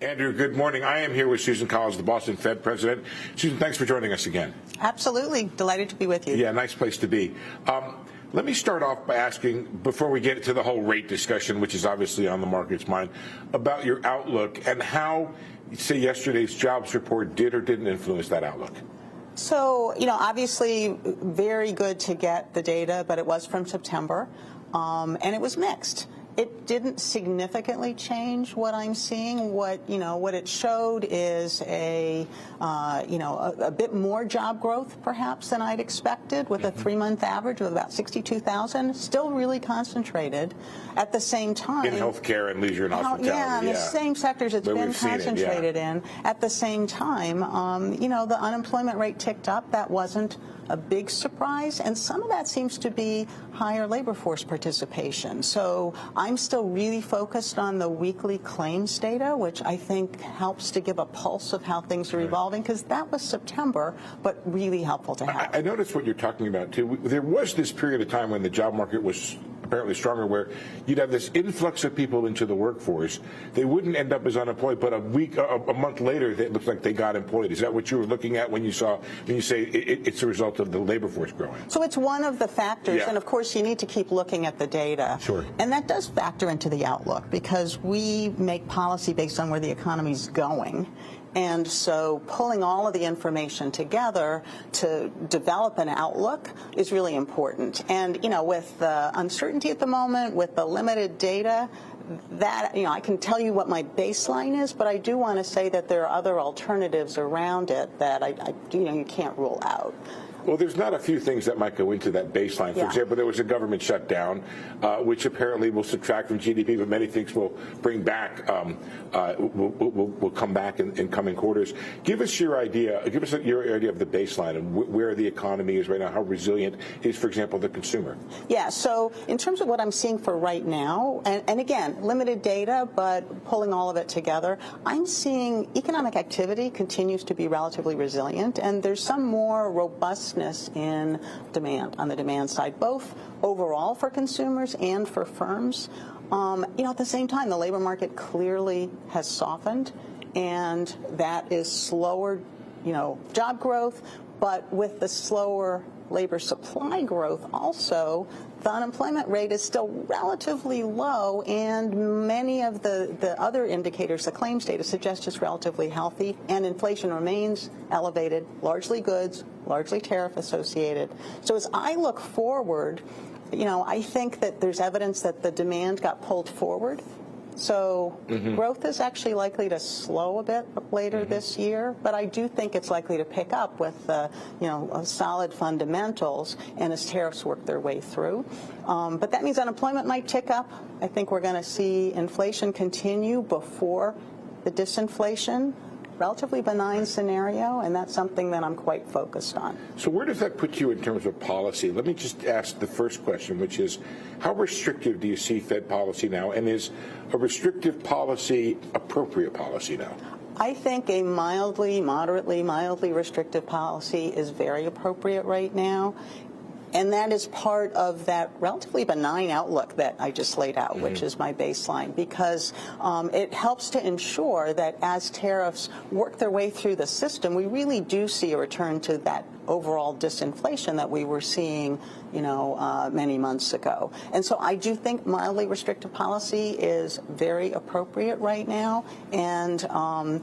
Andrew, good morning. I am here with Susan Collins, the Boston Fed president. Susan, thanks for joining us again. Absolutely. Delighted to be with you. Yeah, nice place to be. Let me start off by asking, before we get to the whole rate discussion, which is obviously on the market's mind, about your outlook and how, say, yesterday's jobs report did or didn't influence that outlook. So, obviously very good to get the data, but it was from September, and it was mixed. It didn't significantly change what I'm seeing. What it showed is a bit more job growth perhaps than I'd expected, with a 3-month average of about 62,000. Still really concentrated. At the same time, in healthcare and leisure and hospitality. Yeah, in the same sectors it's been concentrated in. At the same time, the unemployment rate ticked up. That wasn't a big surprise, and some of that seems to be higher labor force participation. So I'm still really focused on the weekly claims data, which I think helps to give a pulse of how things are evolving, because that was September, but really helpful to have. I noticed what you're talking about, too. There was this period of time when the job market was apparently stronger, where you'd have this influx of people into the workforce. They wouldn't end up as unemployed, but a month later, it looks like they got employed. Is that what you were looking at when you say it's a result of the labor force growing? So it's one of the factors, and of course you need to keep looking at the data. Sure. And that does factor into the outlook, because we make policy based on where the economy's going. And so pulling all of the information together to develop an outlook is really important. And, with the uncertainty at the moment, with the limited data, that, I can tell you what my baseline is, but I do want to say that there are other alternatives around it that you can't rule out. Well, there's not a few things that might go into that baseline. For example, there was a government shutdown, which apparently will subtract from GDP, but many things will bring back, will come back in coming quarters. Give us your idea of the baseline and where the economy is right now, how resilient is, for example, the consumer. Yeah, so in terms of what I'm seeing for right now, and again, limited data, but pulling all of it together, I'm seeing economic activity continues to be relatively resilient, and there's some more robust in demand, on the demand side, both overall for consumers and for firms. At the same time, the labor market clearly has softened, and that is slower, job growth, but with the slower labor supply growth also, the unemployment rate is still relatively low, and many of the other indicators, the claims data, suggest it's relatively healthy, and inflation remains elevated, largely goods, largely tariff associated. So as I look forward, I think that there's evidence that the demand got pulled forward. So growth is actually likely to slow a bit later this year, but I do think it's likely to pick up with solid fundamentals and as tariffs work their way through. But that means unemployment might tick up. I think we're going to see inflation continue before the disinflation. Relatively benign scenario, and that's something that I'm quite focused on. So where does that put you in terms of policy? Let me just ask the first question, which is, how restrictive do you see Fed policy now, and is a restrictive policy appropriate policy now? I think a moderately, mildly restrictive policy is very appropriate right now. And that is part of that relatively benign outlook that I just laid out, which is my baseline, because it helps to ensure that as tariffs work their way through the system, we really do see a return to that overall disinflation that we were seeing, many months ago. And so I do think mildly restrictive policy is very appropriate right now. And, and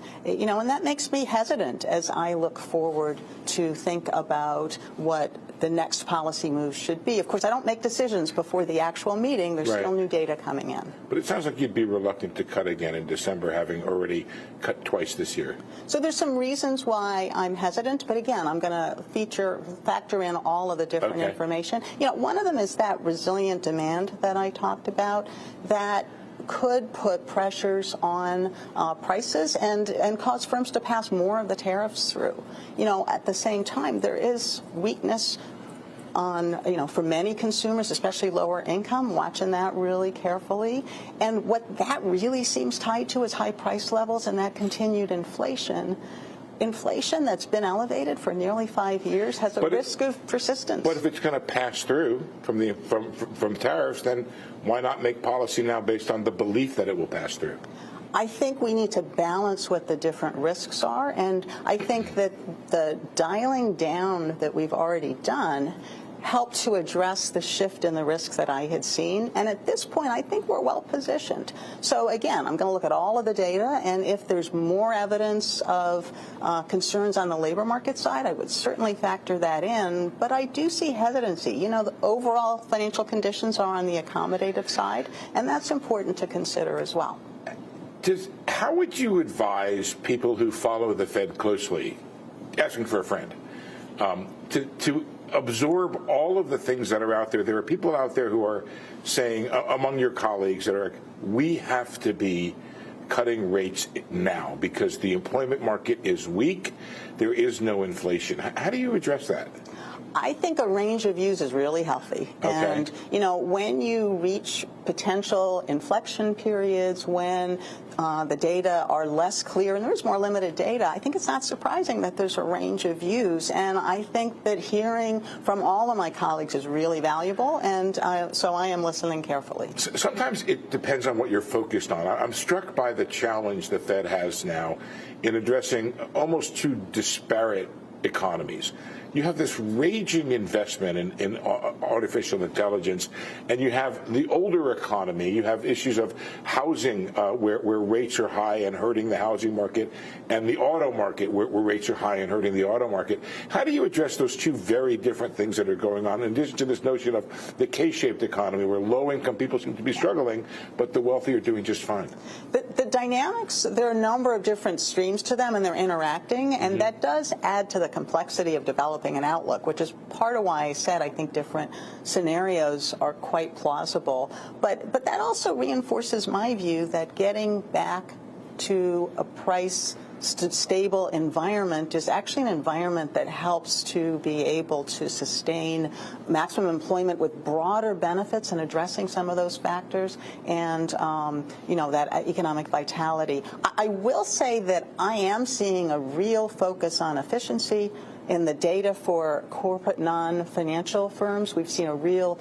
that makes me hesitant as I look forward to think about what the next policy moves should be. Of course, I don't make decisions before the actual meeting. There's still new data coming in. But it sounds like you'd be reluctant to cut again in December, having already cut twice this year. So there's some reasons why I'm hesitant, but again, I'm going to factor in all of the different information. One of them is that resilient demand that I talked about that could put pressures on prices and cause firms to pass more of the tariffs through. At the same time, there is weakness on, for many consumers, especially lower income, watching that really carefully. And what that really seems tied to is high price levels and that continued inflation. Inflation that's been elevated for nearly 5 years has a risk of persistence. But if it's going to pass through from tariffs, then why not make policy now based on the belief that it will pass through? I think we need to balance what the different risks are, and I think that the dialing down that we've already done helped to address the shift in the risks that I had seen. And at this point, I think we're well positioned. So again, I'm going to look at all of the data, and if there's more evidence of concerns on the labor market side, I would certainly factor that in. But I do see hesitancy. You know, the overall financial conditions are on the accommodative side, and that's important to consider as well. How would you advise people who follow the Fed closely, asking for a friend, to absorb all of the things that are out there? There are people out there who are saying, among your colleagues, that are like, we have to be cutting rates now because the employment market is weak. There is no inflation. How do you address that? I think a range of views is really healthy. Okay. And, you know, when you reach potential inflection periods, when the data are less clear and there's more limited data, I think it's not surprising that there's a range of views. And I think that hearing from all of my colleagues is really valuable, and so I am listening carefully. Sometimes it depends on what you're focused on. I'm struck by the challenge the Fed has now in addressing almost two disparate economies. You have this raging investment in artificial intelligence, and you have the older economy. You have issues of housing where rates are high and hurting the housing market, and the auto market where rates are high and hurting the auto market. How do you address those two very different things that are going on, in addition to this notion of the K-shaped economy where low-income people seem to be struggling, but the wealthy are doing just fine? The dynamics, there are a number of different streams to them, and they're interacting, and that does add to the complexity of developing an outlook, which is part of why I said I think different scenarios are quite plausible. But that also reinforces my view that getting back to a price stable environment is actually an environment that helps to be able to sustain maximum employment with broader benefits and addressing some of those factors, and you know, that economic vitality. I will say that I am seeing a real focus on efficiency in the data for corporate non-financial firms. We've seen a real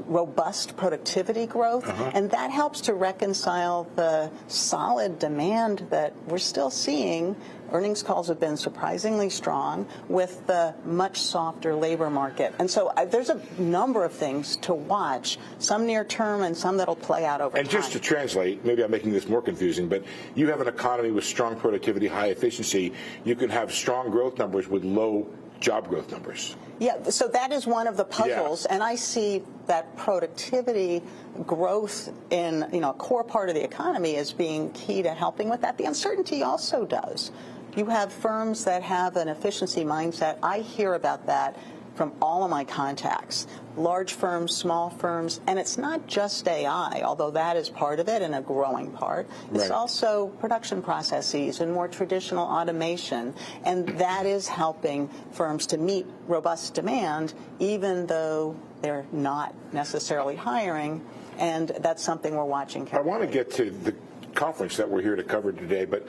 robust productivity growth, and that helps to reconcile the solid demand that we're still seeing. Earnings calls have been surprisingly strong with the much softer labor market. And so there's a number of things to watch, some near term and some that'll play out over time. And just to translate, maybe I'm making this more confusing, but you have an economy with strong productivity, high efficiency. You can have strong growth numbers with low job growth numbers. Yeah, so that is one of the puzzles, Yeah. and I see that productivity growth in, you know, a core part of the economy as being key to helping with that. The uncertainty also does. You have firms that have an efficiency mindset. I hear about that from all of my contacts, large firms, small firms, and it's not just AI, although that is part of it and a growing part. It's Right. also production processes and more traditional automation, and that is helping firms to meet robust demand, even though they're not necessarily hiring, and that's something we're watching carefully. I want to get to the conference that we're here to cover today, but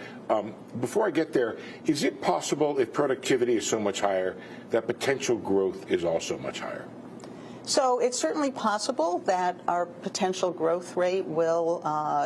before I get there, is it possible, if productivity is so much higher, that potential growth is also much higher? So it's certainly possible that our potential growth rate will,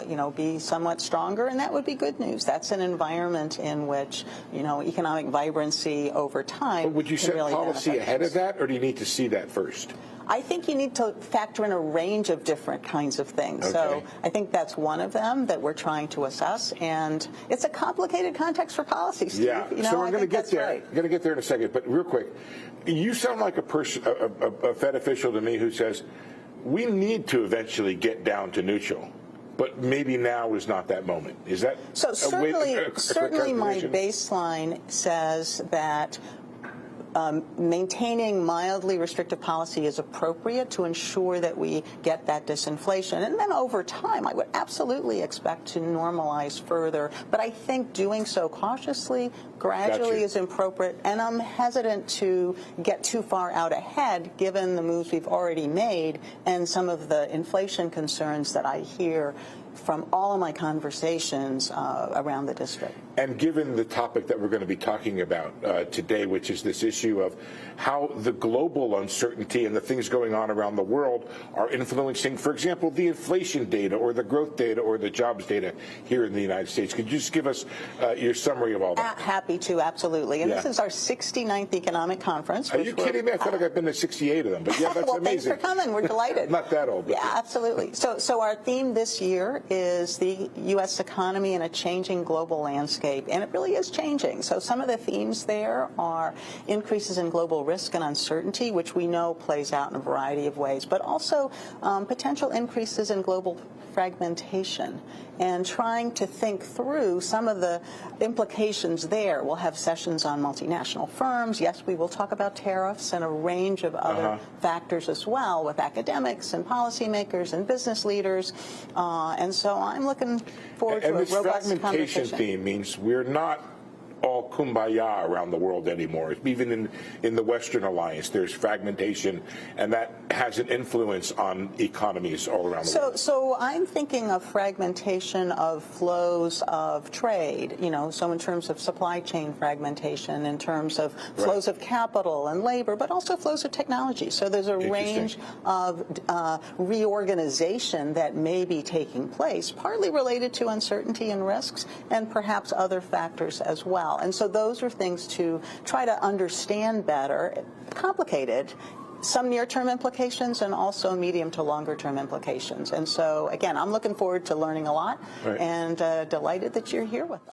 you know, be somewhat stronger, and that would be good news. That's an environment in which, you know, economic vibrancy over time. But would you set really policy ahead of that, or do you need to see that first? I think you need to factor in a range of different kinds of things. Okay. So I think that's one of them that we're trying to assess, and it's a complicated context for policy, Steve. Yeah, You know, so we're I going to think get that's there. right. We're going to get there in a second, but real quick, you sound like a person, a Fed official to me who says we need to eventually get down to neutral, but maybe now is not that moment. Is that So certainly my characterization? baseline says that maintaining mildly restrictive policy is appropriate to ensure that we get that disinflation. And then over time, I would absolutely expect to normalize further. But I think doing so cautiously, gradually is appropriate. And I'm hesitant to get too far out ahead, given the moves we've already made and some of the inflation concerns that I hear from all of my conversations around the district. And given the topic that we're going to be talking about today, which is this issue of how the global uncertainty and the things going on around the world are influencing, for example, the inflation data or the growth data or the jobs data here in the United States. Could you just give us your summary of all that? Happy to, absolutely. And this is our 69th economic conference. Are you kidding me? I feel like I've been to 68 of them. But yeah, that's well, amazing. Thanks for coming. We're delighted. Not that old. But yeah, absolutely. So our theme this year is the U.S. economy in a changing global landscape, and it really is changing. So some of the themes there are increases in global risk and uncertainty, which we know plays out in a variety of ways, but also potential increases in global fragmentation, and trying to think through some of the implications there. We'll have sessions on multinational firms. Yes, we will talk about tariffs and a range of other factors as well, with academics and policymakers and business leaders. And so I'm looking forward to a robust conversation. And this fragmentation theme means we're not all kumbaya around the world anymore. Even in the Western Alliance, there's fragmentation, and that has an influence on economies all around the world. So I'm thinking of fragmentation of flows of trade, so in terms of supply chain fragmentation, in terms of flows of capital and labor, but also flows of technology. So there's a range of reorganization that may be taking place, partly related to uncertainty and risks, and perhaps other factors as well. And so those are things to try to understand better. Complicated. Some near-term implications and also medium to longer-term implications. And so, again, I'm looking forward to learning a lot and delighted that you're here with us.